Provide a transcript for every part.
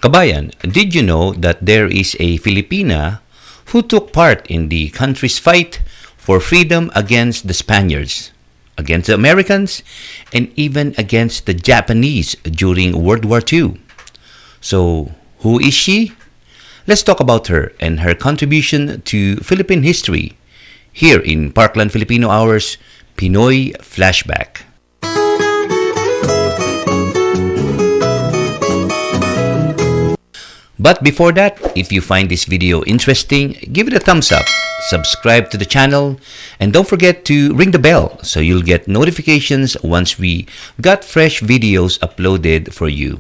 Kabayan, did you know that there is a Filipina who took part in the country's fight for freedom against the Spaniards, against the Americans, and even against the Japanese during World War II? So, who is she? Let's talk about her and her contribution to Philippine history here in Parkland Filipino Hours Pinoy Flashback. But before that, if you find this video interesting, give it a thumbs up, subscribe to the channel, and don't forget to ring the bell so you'll get notifications once we got fresh videos uploaded for you.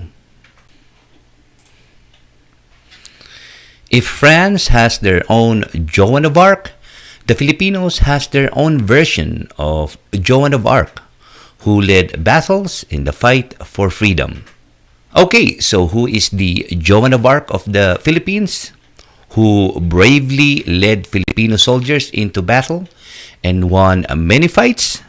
If France has their own JOAN of Arc, the Filipinos has their own version of JOAN of Arc, who led battles in the fight for freedom. Okay, so who is the JOAN of Arc of the Philippines, who bravely led Filipino soldiers into battle and won many fights?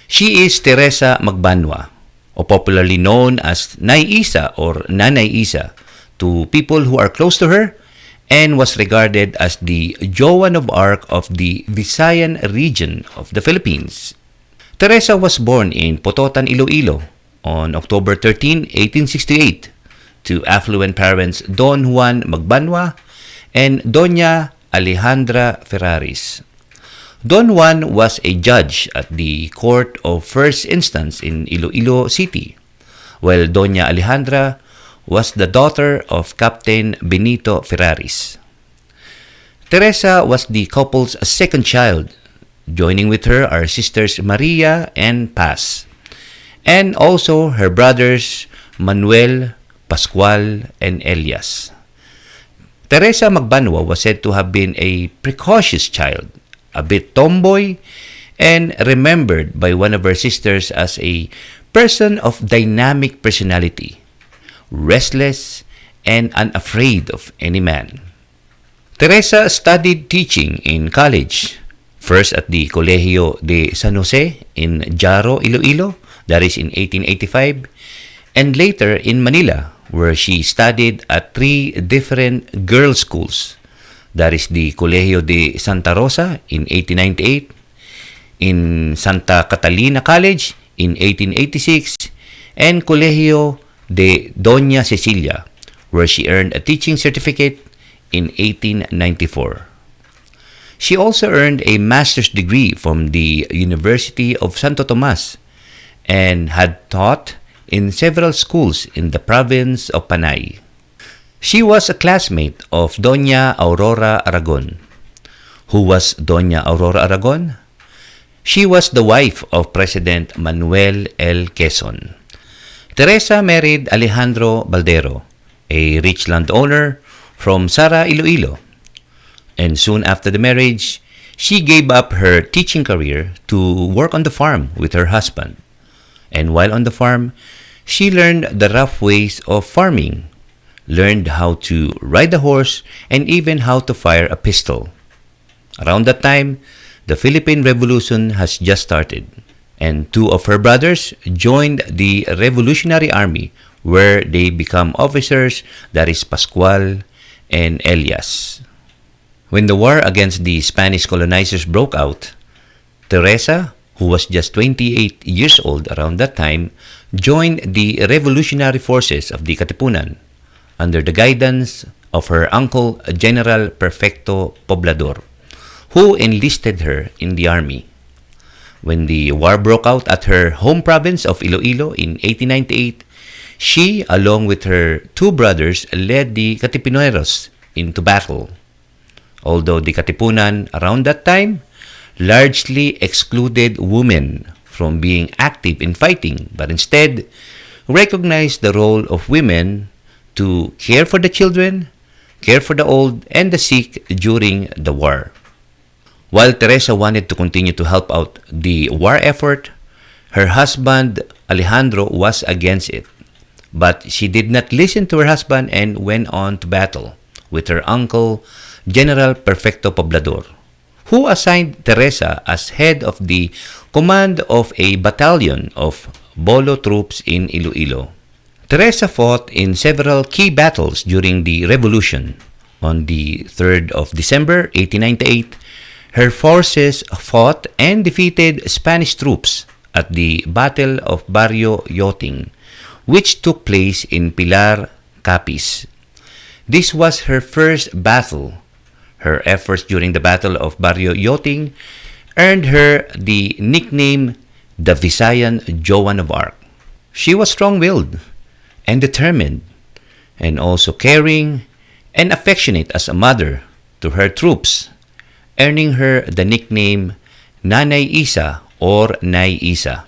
She is Teresa Magbanua, or popularly known as Nay Isa or Nanay Isa to people who are close to her, and was regarded as the JOAN of Arc of the VISAYAN region of the Philippines. Teresa was born in Pototan, Iloilo, on October 13, 1868, to affluent parents Don Juan Magbanua and Doña Alejandra Ferraris. Don Juan was a judge at the Court of First Instance in Iloilo City, while Doña Alejandra was the daughter of Captain Benito Ferraris. Teresa was the couple's second child. Joining with her are sisters Maria and Paz, and also her brothers Manuel, Pascual, and Elias. Teresa Magbanua was said to have been a precocious child, a bit tomboy, and remembered by one of her sisters as a person of dynamic personality, restless, and unafraid of any man. Teresa studied teaching in college, first at the Colegio de San Jose in Jaro, Iloilo, that is in 1885, and later in Manila, where she studied at 3 different girls' schools, that is the Colegio de Santa Rosa in 1898, in Santa Catalina College in 1886, and Colegio de Doña Cecilia, where she earned a teaching certificate in 1894. She also earned a master's degree from the University of Santo Tomas and had taught in several schools in the province of Panay. She was a classmate of Doña Aurora Aragon. Who was Doña Aurora Aragon? She was the wife of President Manuel L. Quezon. Teresa married Alejandro Baldero, a rich landowner from Sara, Iloilo. And soon after the marriage, she gave up her teaching career to work on the farm with her husband. And while on the farm, she learned the rough ways of farming, learned how to ride a horse, and even how to fire a pistol. Around that time, the Philippine Revolution has just started, and 2 of her brothers joined the Revolutionary Army, where they become officers, that is Pascual and Elias. When the war against the Spanish colonizers broke out, Teresa, who was just 28 years old around that time, joined the revolutionary forces of the Katipunan under the guidance of her uncle General Perfecto Poblador, who enlisted her in the army. When the war broke out at her home province of Iloilo in 1898, she, along with her 2 brothers, led the Katipuneros into battle. Although the Katipunan around that time largely excluded women from being active in fighting, but instead recognized the role of women to care for the children, care for the old, and the sick during the war. While Teresa wanted to continue to help out the war effort, her husband Alejandro was against it. But she did not listen to her husband and went on to battle with her uncle, General Perfecto Poblador, who assigned Teresa as head of the command of a battalion of Bolo troops in Iloilo. Teresa fought in several key battles during the Revolution. On the 3rd of December 1898, her forces fought and defeated Spanish troops at the Battle of Barrio Yoting, which took place in Pilar, Capiz. This was her first battle. Her efforts during the Battle of Barrio Yoting earned her the nickname the Visayan JOAN of Arc. She was strong-willed and determined, and also caring and affectionate as a mother to her troops, earning her the nickname Nanay Isa or Nay Isa.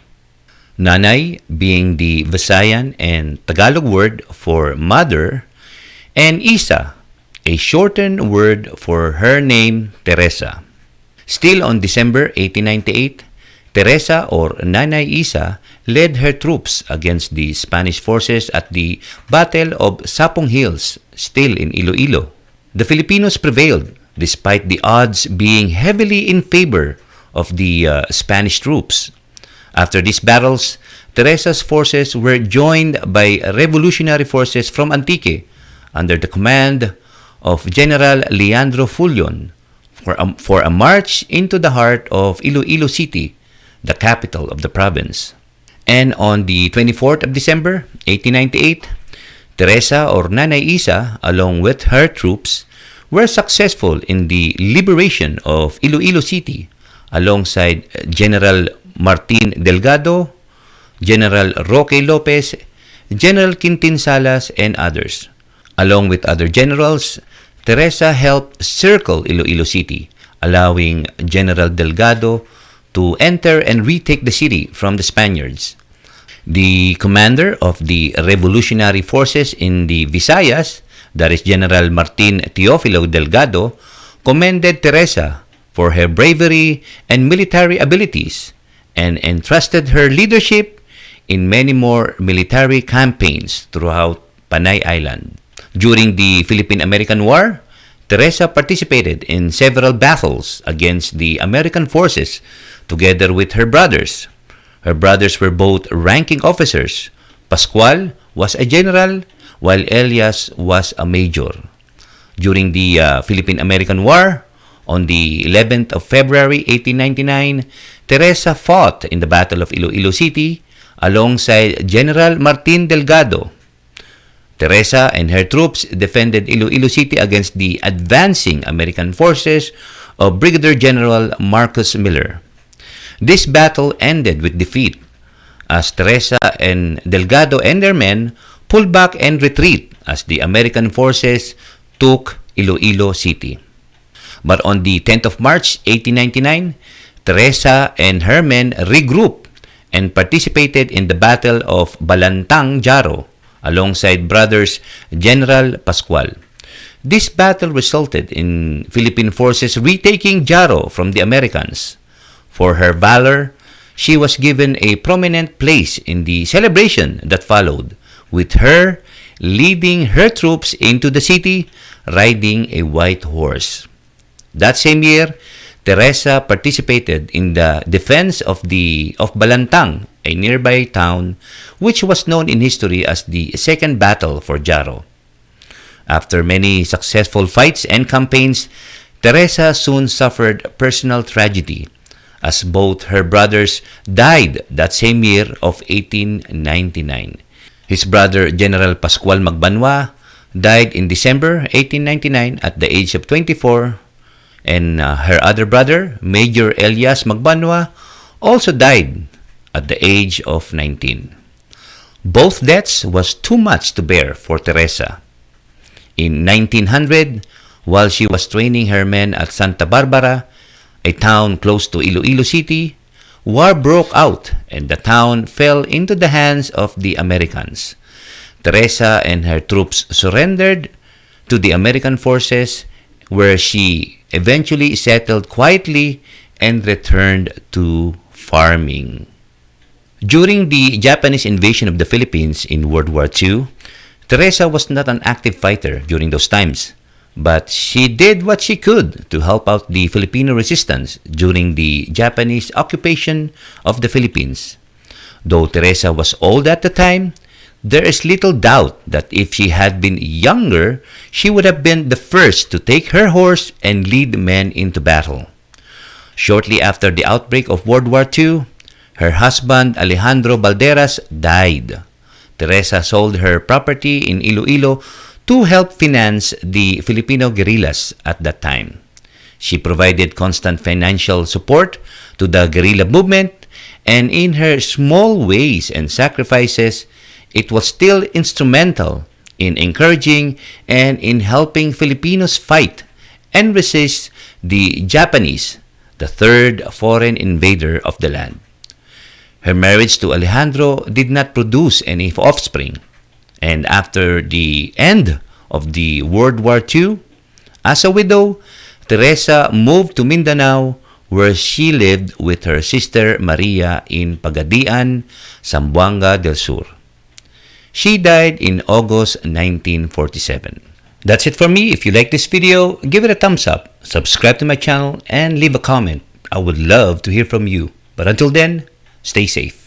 Nanay being the Visayan and Tagalog word for mother, and Isa, a shortened word for her name, Teresa. Still on December 1898, Teresa or Nanay Isa led her troops against the Spanish forces at the Battle of Sapong Hills, still in Iloilo. The Filipinos prevailed despite the odds being heavily in favor of the Spanish troops. After these battles, Teresa's forces were joined by revolutionary forces from Antique under the command of General Leandro Fulion for a march into the heart of Iloilo City, the capital of the province. And on the 24th of December 1898, Teresa or Nanay Isa, along with her troops, were successful in the liberation of Iloilo City alongside General Martin Delgado, General Roque Lopez, General Quintin Salas, and others. Along with other generals, Teresa helped circle Iloilo City, allowing General Delgado to enter and retake the city from the Spaniards. The commander of the revolutionary forces in the Visayas, that is General Martin Teofilo Delgado, commended Teresa for her bravery and military abilities and entrusted her leadership in many more military campaigns throughout Panay Island. During the Philippine-American War, Teresa participated in several battles against the American forces together with her brothers. Her brothers were both ranking officers. Pascual was a general, while Elias was a major. During the Philippine-American War, on the 11th of February 1899, Teresa fought in the Battle of Iloilo City alongside General Martin Delgado. Teresa and her troops defended Iloilo City against the advancing American forces of Brigadier General Marcus Miller. This battle ended with defeat as Teresa and Delgado and their men pulled back and retreat as the American forces took Iloilo City. But on the 10th of March 1899, Teresa and her men regrouped and participated in the Battle of Balantang Jaro alongside brothers General Pascual. This battle resulted in Philippine forces retaking Jaro from the Americans. For her valor, she was given a prominent place in the celebration that followed, with her leading her troops into the city riding a white horse. That same year, Teresa participated in the defense of Balantang, a nearby town which was known in history as the Second Battle for Jaro. After many successful fights and campaigns, Teresa soon suffered personal tragedy as both her brothers died that same year of 1899. His brother General Pascual Magbanwa died in December 1899 at the age of 24, and her other brother, Major Elias Magbanwa, also died at the age of 19. Both deaths was too much to bear for Teresa. In 1900, while she was training her men at Santa Barbara, a town close to Iloilo City, war broke out and the town fell into the hands of the Americans. Teresa and her troops surrendered to the American forces, where she eventually settled quietly and returned to farming. During the Japanese invasion of the Philippines in World War II, Teresa was not an active fighter during those times, but she did what she could to help out the Filipino resistance during the Japanese occupation of the Philippines. Though Teresa was old at the time, There is little doubt that if she had been younger, she would have been the first to take her horse and lead men into battle. Shortly after the outbreak of World War II, her husband Alejandro Balderas died. Teresa sold her property in Iloilo to help finance the Filipino guerrillas at that time. She provided constant financial support to the guerrilla movement, and in her small ways and sacrifices, it was still instrumental in encouraging and in helping Filipinos fight and resist the Japanese, the third foreign invader of the land. Her marriage to Alejandro did not produce any offspring, and after the end of the World War II, as a widow, Teresa moved to Mindanao, where she lived with her sister Maria in Pagadian, Zamboanga del Sur. She died in August 1947. That's it for me. If you like this video, give it a thumbs up, subscribe to my channel, and leave a comment. I would love to hear from you. But until then, stay safe.